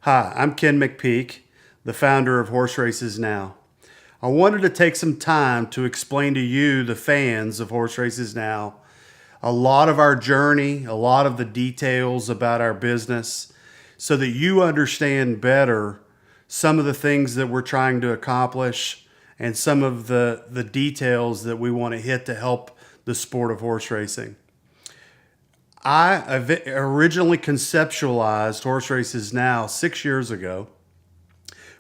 Hi, I'm Ken McPeek, the founder of Horse Races Now. I wanted to take some time to explain to you, the fans of Horse Races Now, a lot of our journey, a lot of the details about our business, so that you understand better some of the things that we're trying to accomplish and some of the details that we want to hit to help the sport of horse racing. Originally conceptualized Horse Races Now 6 years ago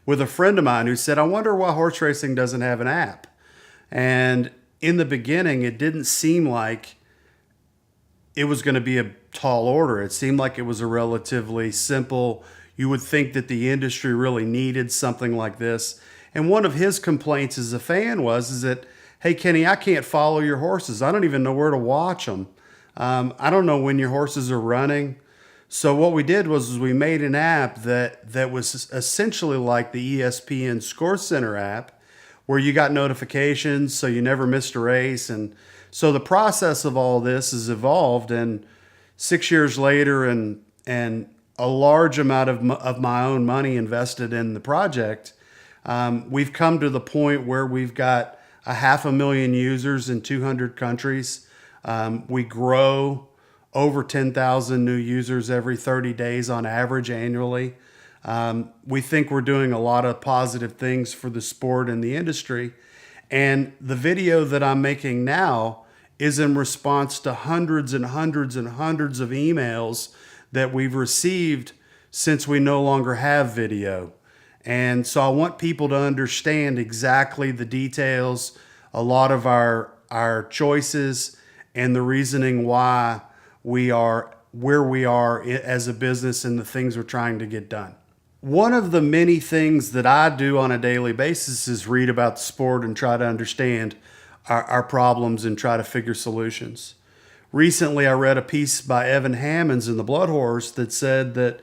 with a friend of mine who said, I wonder why horse racing doesn't have an app. And in the beginning, it didn't seem like it was going to be a tall order. It seemed like it was a relatively simple, you would think that the industry really needed something like this. And one of his complaints as a fan is that, hey, Kenny, I can't follow your horses. I don't even know where to watch them. I don't know when your horses are running. So what we did was we made an app that was essentially like the ESPN Score Center app, where you got notifications so you never missed a race. And so the process of all this has evolved, and 6 years later, and a large amount of my own money invested in the project, we've come to the point where we've got 500,000 users in 200 countries. We grow over 10,000 new users every 30 days on average annually. We think we're doing a lot of positive things for the sport and the industry. And the video that I'm making now is in response to hundreds and hundreds and hundreds of emails that we've received since we no longer have video. And so I want people to understand exactly the details, a lot of our choices, and the reasoning why we are where we are as a business and the things we're trying to get done. One of the many things that I do on a daily basis is read about the sport and try to understand our problems and try to figure solutions. Recently, I read a piece by Evan Hammonds in the Blood Horse that said that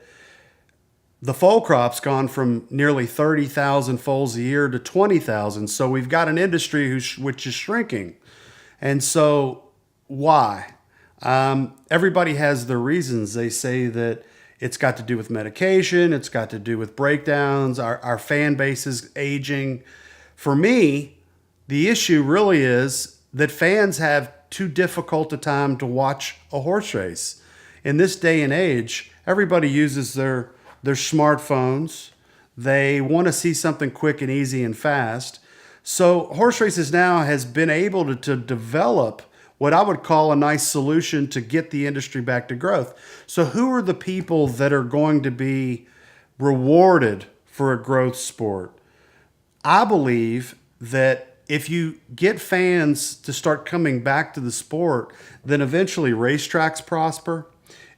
the foal crop's gone from nearly 30,000 foals a year to 20,000. So we've got an industry which is shrinking. And so why? Everybody has their reasons. They say that it's got to do with medication. It's got to do with breakdowns. Our fan base is aging. For me, the issue really is that fans have too difficult a time to watch a horse race. In this day and age, everybody uses their smartphones. They want to see something quick and easy and fast. So Horse Races Now has been able to develop what I would call a nice solution to get the industry back to growth. So who are the people that are going to be rewarded for a growth sport? I believe that if you get fans to start coming back to the sport, then eventually racetracks prosper.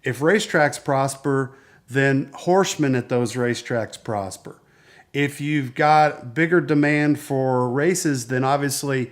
If racetracks prosper, then horsemen at those racetracks prosper. If you've got bigger demand for races, then obviously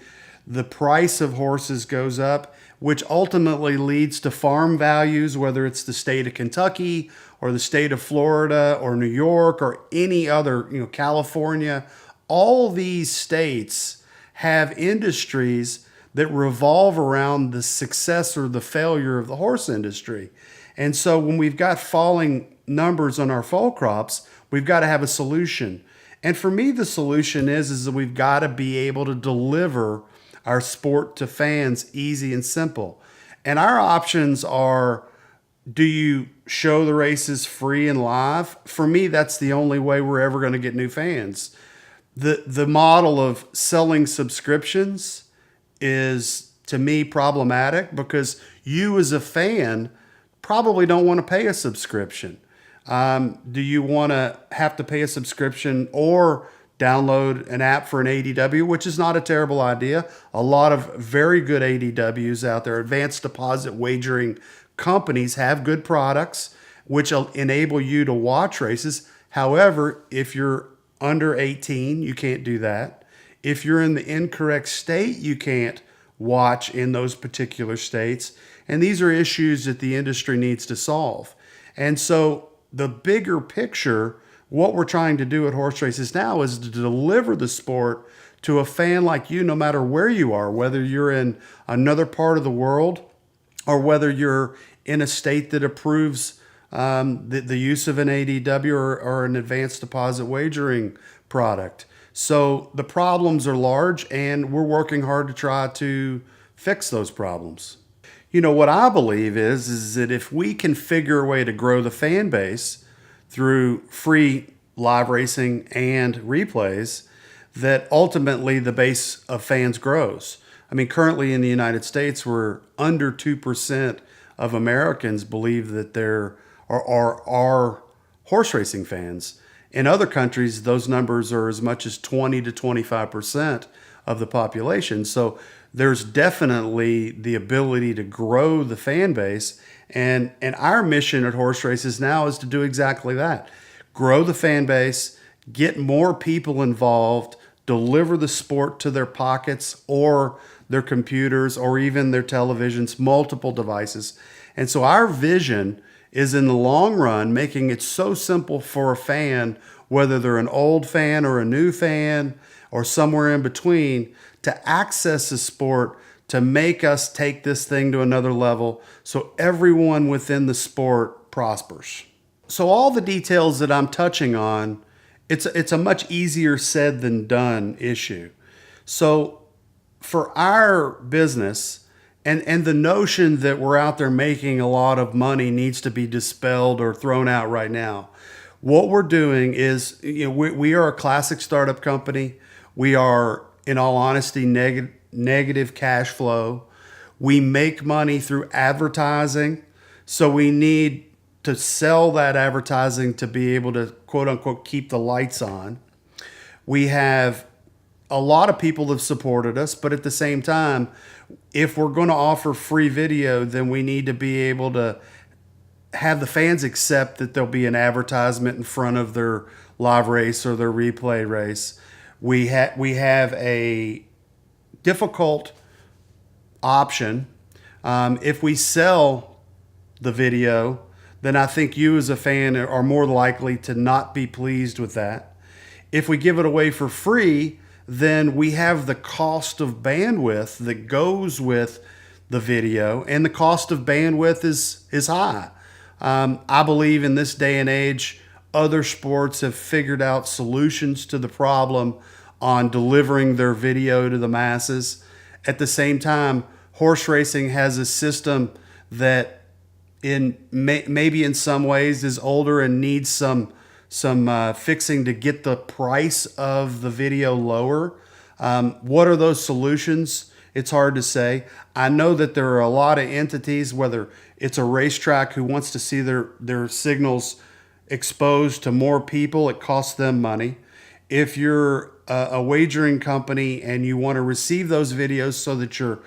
the price of horses goes up, which ultimately leads to farm values, whether it's the state of Kentucky or the state of Florida or New York or any other, California. All these states have industries that revolve around the success or the failure of the horse industry. And so when we've got falling numbers on our foal crops, we've got to have a solution. And for me, the solution is that we've got to be able to deliver our sport to fans easy and simple. And our options are, do you show the races free and live? For me, that's the only way we're ever going to get new fans. The model of selling subscriptions is, to me, problematic because you as a fan probably don't want to pay a subscription. Do you want to have to pay a subscription or download an app for an ADW, which is not a terrible idea? A lot of very good ADWs out there, advanced deposit wagering companies, have good products which will enable you to watch races. However, if you're under 18, you can't do that. If you're in the incorrect state, you can't watch in those particular states. And these are issues that the industry needs to solve. And so the bigger picture, what we're trying to do at Horse Races Now is to deliver the sport to a fan like you, no matter where you are, whether you're in another part of the world or whether you're in a state that approves the use of an ADW or an advanced deposit wagering product. So the problems are large, and we're working hard to try to fix those problems. What I believe is that if we can figure a way to grow the fan base through free live racing and replays, that ultimately the base of fans grows. I mean, currently in the United States, we're under 2% of Americans believe that there are horse racing fans. In other countries, those numbers are as much as 20 to 25% of the population. So there's definitely the ability to grow the fan base. And our mission at Horse Races Now is to do exactly that. Grow the fan base, get more people involved, deliver the sport to their pockets or their computers or even their televisions, multiple devices. And so our vision is in the long run, making it so simple for a fan, whether they're an old fan or a new fan or somewhere in between, to access the sport, to make us take this thing to another level so everyone within the sport prospers. So all the details that I'm touching on, it's a much easier said than done issue. So for our business, and the notion that we're out there making a lot of money needs to be dispelled or thrown out right now. What we're doing is, we are a classic startup company. We are, in all honesty, negative cash flow. We make money through advertising. So we need to sell that advertising to be able to, quote unquote, keep the lights on. We have a lot of people have supported us, but at the same time, if we're going to offer free video, then we need to be able to have the fans accept that there'll be an advertisement in front of their live race or their replay race. We have a difficult option. If we sell the video, then I think you as a fan are more likely to not be pleased with that. If we give it away for free, then we have the cost of bandwidth that goes with the video, and the cost of bandwidth is high. I believe in this day and age, other sports have figured out solutions to the problem on delivering their video to the masses. At the same time, horse racing has a system that maybe in some ways is older and needs some fixing to get the price of the video lower. What are those solutions? It's hard to say. I know that there are a lot of entities, whether it's a racetrack who wants to see their signals exposed to more people, it costs them money. If you're a wagering company and you want to receive those videos so that your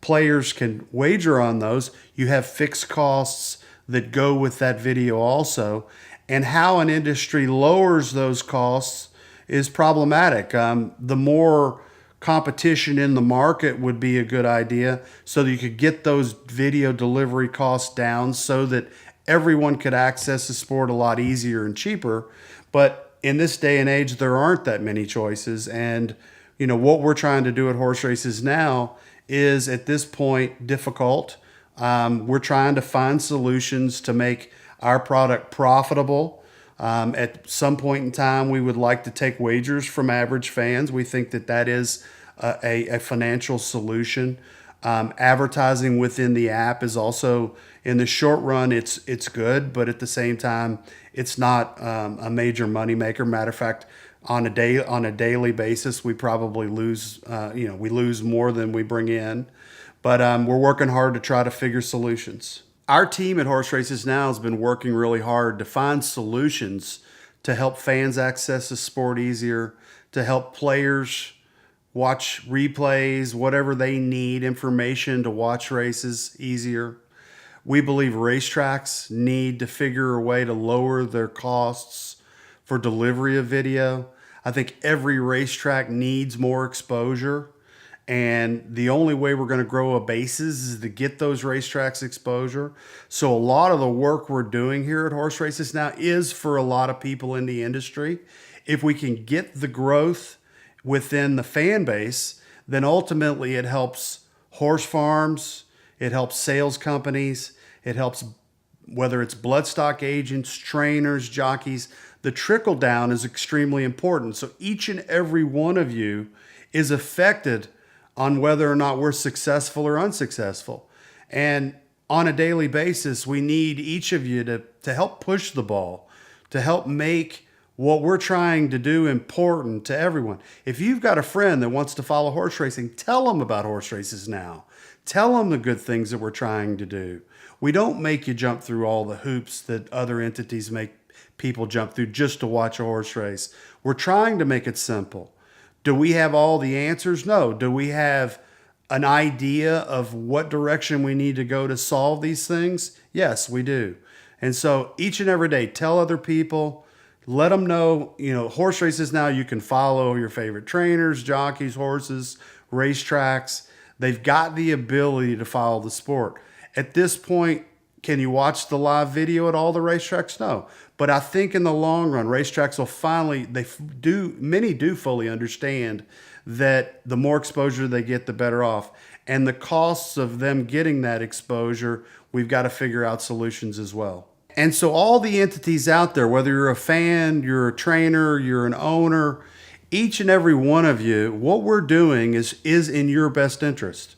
players can wager on those, you have fixed costs that go with that video also. And how an industry lowers those costs is problematic. The more competition in the market would be a good idea so that you could get those video delivery costs down so that everyone could access the sport a lot easier and cheaper. But in this day and age, there aren't that many choices. And, what we're trying to do at Horse Races Now is at this point difficult. We're trying to find solutions to make our product profitable. At some point in time, we would like to take wagers from average fans. We think that is a financial solution. Advertising within the app is also, in the short run, it's good, but at the same time, it's not a major moneymaker. Matter of fact, on a daily basis, we probably lose. We lose more than we bring in. But we're working hard to try to figure solutions. Our team at Horse Races Now has been working really hard to find solutions to help fans access the sport easier, to help players watch replays, whatever they need, information to watch races easier. We believe racetracks need to figure a way to lower their costs for delivery of video. I think every racetrack needs more exposure. And the only way we're going to grow a basis is to get those racetracks exposure. So a lot of the work we're doing here at Horse Races Now is for a lot of people in the industry. If we can get the growth within the fan base, then ultimately it helps horse farms, it helps sales companies, it helps whether it's bloodstock agents, trainers, jockeys, the trickle down is extremely important. So each and every one of you is affected on whether or not we're successful or unsuccessful. And on a daily basis, we need each of you to help push the ball, to help make what we're trying to do important to everyone. If you've got a friend that wants to follow horse racing, tell them about horse races now. Tell them the good things that we're trying to do. We don't make you jump through all the hoops that other entities make people jump through just to watch a horse race. We're trying to make it simple. Do we have all the answers? No. Do we have an idea of what direction we need to go to solve these things? Yes, we do. And so each and every day, tell other people, let them know, horse races now, you can follow your favorite trainers, jockeys, horses, racetracks. They've got the ability to follow the sport. At this point, can you watch the live video at all the racetracks? No. But I think in the long run, racetracks will finally, many do fully understand that the more exposure they get, the better off. And the costs of them getting that exposure, we've got to figure out solutions as well. And so all the entities out there, whether you're a fan, you're a trainer, you're an owner, each and every one of you, what we're doing is in your best interest.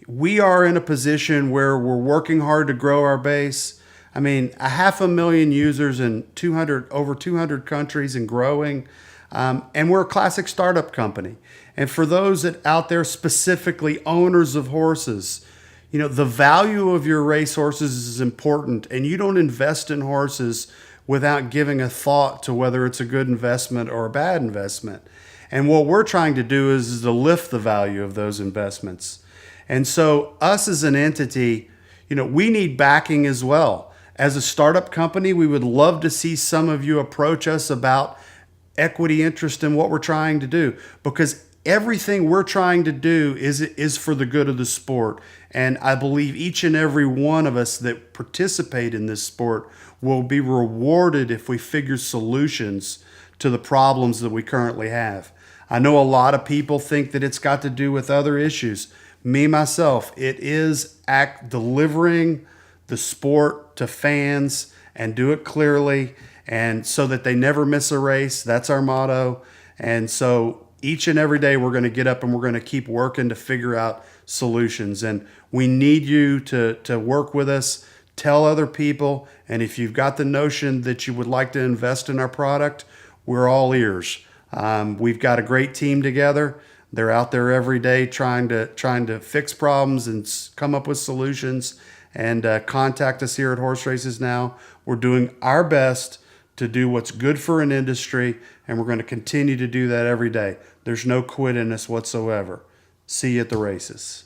We are in a position where we're working hard to grow our base. I mean, 500,000 users in over 200 countries and growing. And we're a classic startup company. And for those that out there, specifically owners of horses, the value of your race horses is important, and you don't invest in horses without giving a thought to whether it's a good investment or a bad investment. And what we're trying to do is to lift the value of those investments. And so us as an entity, we need backing as well. As a startup company, we would love to see some of you approach us about equity interest in what we're trying to do, because everything we're trying to do is for the good of the sport. And I believe each and every one of us that participate in this sport will be rewarded if we figure solutions to the problems that we currently have. I know a lot of people think that it's got to do with other issues. Me, myself, it is delivering the sport to fans and do it clearly, and so that they never miss a race. That's our motto. And so each and every day we're going to get up and we're going to keep working to figure out solutions. And we need you to work with us, tell other people. And if you've got the notion that you would like to invest in our product, we're all ears. We've got a great team together. They're out there every day trying to fix problems and come up with solutions. And contact us here at Horse Races Now. We're doing our best to do what's good for an industry, and we're going to continue to do that every day. There's no quit in us whatsoever. See you at the races.